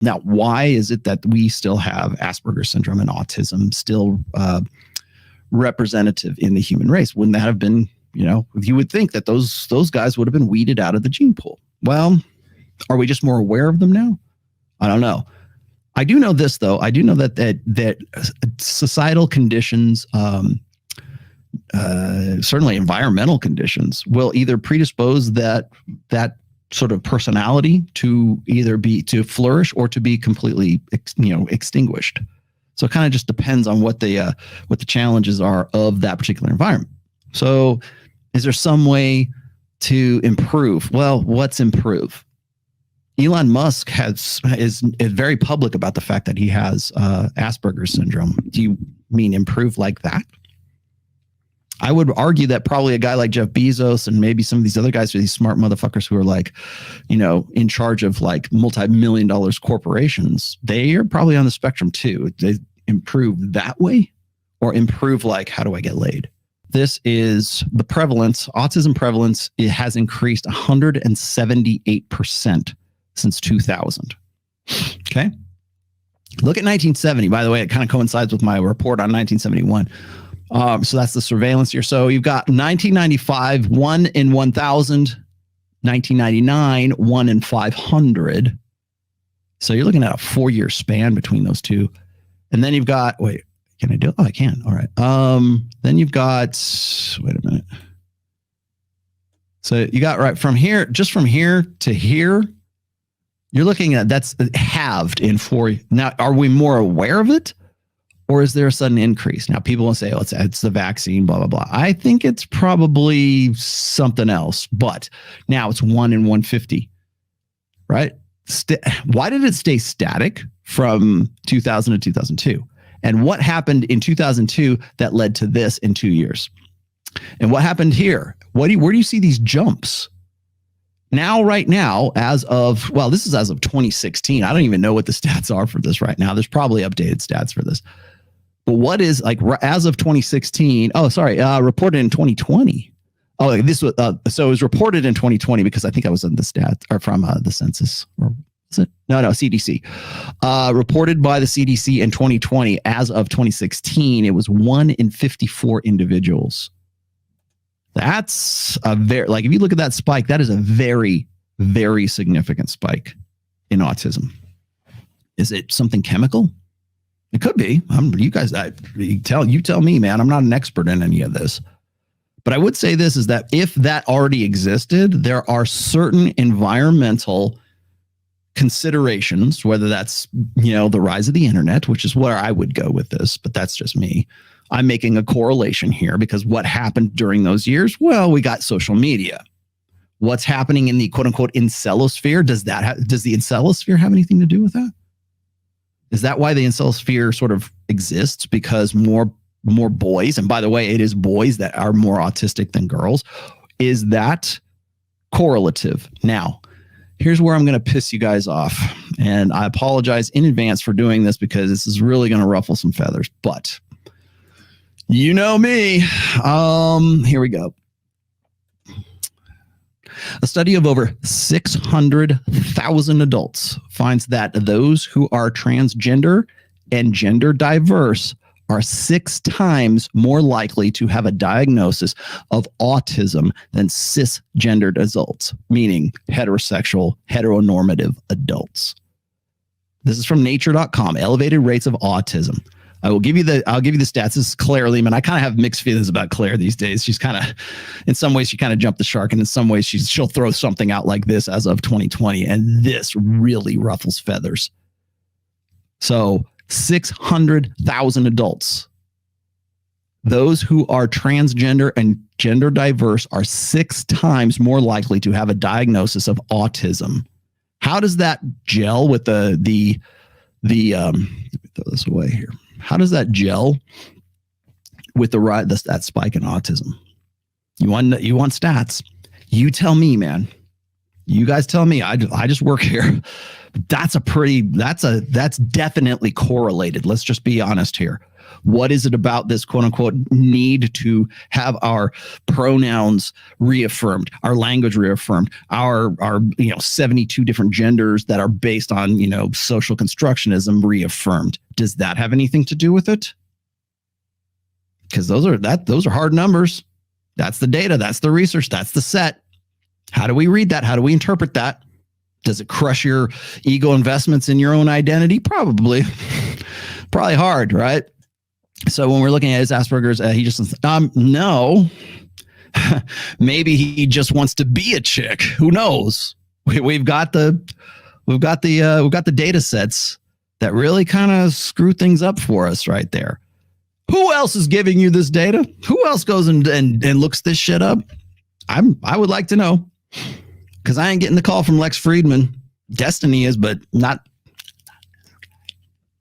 Now, why is it that we still have Asperger's syndrome and autism still representative in the human race? Wouldn't that have been, you would think that those guys would have been weeded out of the gene pool. Well, are we just more aware of them now? I don't know. I do know this, though. I do know that societal conditions, certainly environmental conditions, will either predispose that sort of personality to either to flourish or to be completely, extinguished. So it kind of just depends on what the challenges are of that particular environment. So is there some way to improve? Well, what's improve? Elon Musk is very public about the fact that he has Asperger's syndrome. Do you mean improve like that? I would argue that probably a guy like Jeff Bezos and maybe some of these other guys are these smart motherfuckers who are like, in charge of like multi-million-dollar corporations. They are probably on the spectrum too. They improve that way or improve like, how do I get laid? This is the prevalence. Autism prevalence, it has increased 178% since 2000. Okay. Look at 1970. By the way, it kind of coincides with my report on 1971. So that's the surveillance year. So you've got 1995, 1 in 1,000, 1999, 1 in 500. So you're looking at a 4-year span between those two. And then you've got, wait, can I do it? Oh, I can. All right. Then you've got, wait a minute. So you got right from here, just from here to here, you're looking at that's halved in 4. Now, are we more aware of it? Or is there a sudden increase? Now, people will say, oh, it's the vaccine, blah, blah, blah. I think it's probably something else. But now it's 1 in 150, right? Why did it stay static from 2000 to 2002? And what happened in 2002 that led to this in 2 years? And what happened here? Where do you see these jumps? Now, right now, this is as of 2016. I don't even know what the stats are for this right now. There's probably updated stats for this. But what is like as of 2016? Oh, sorry, reported in 2020. Oh, this was so it was reported in 2020 because I think I was in the stats or from the census. Or is it? No, CDC. Reported by the CDC in 2020. As of 2016, it was 1 in 54 individuals. That's a if you look at that spike, that is a very, very significant spike in autism. Is it something chemical? It could be. You guys, you tell me, man. I'm not an expert in any of this. But I would say this is that if that already existed, there are certain environmental considerations, whether that's, the rise of the internet, which is where I would go with this, but that's just me. I'm making a correlation here because what happened during those years? Well, we got social media. What's happening in the quote unquote incelosphere? Does the incelosphere have anything to do with that? Is that why the incelosphere sort of exists? Because more boys, and by the way, it is boys that are more autistic than girls. Is that correlative? Now, here's where I'm going to piss you guys off. And I apologize in advance for doing this because this is really going to ruffle some feathers. But you know me. Here we go. A study of over 600,000 adults finds that those who are transgender and gender diverse are 6 times more likely to have a diagnosis of autism than cisgendered adults, meaning heterosexual, heteronormative adults. This is from nature.com, elevated rates of autism. I'll give you the stats. This is Claire Lehman. I kind of have mixed feelings about Claire these days. She's kind of, in some ways, she kind of jumped the shark, and in some ways, she'll throw something out like this as of 2020, and this really ruffles feathers. So 600,000 adults, those who are transgender and gender diverse, are 6 times more likely to have a diagnosis of autism. How does that gel with the let me throw this away here. How does that gel with that spike in autism? You want stats? You tell me, man. You guys tell me. I just work here. That's definitely correlated. Let's just be honest here. What is it about this quote unquote need to have our pronouns reaffirmed, our language reaffirmed, our 72 different genders that are based on, social constructionism reaffirmed? Does that have anything to do with it? Because those are hard numbers. That's the data. That's the research. That's the set. How do we read that? How do we interpret that? Does it crush your ego investments in your own identity? Probably. Probably hard, right? So when we're looking at his Asperger's, he just says, no. Maybe he just wants to be a chick. Who knows? We've got the data sets that really kind of screw things up for us right there. Who else is giving you this data? Who else goes and looks this shit up? I would like to know, because I ain't getting the call from Lex Friedman. Destiny is, but not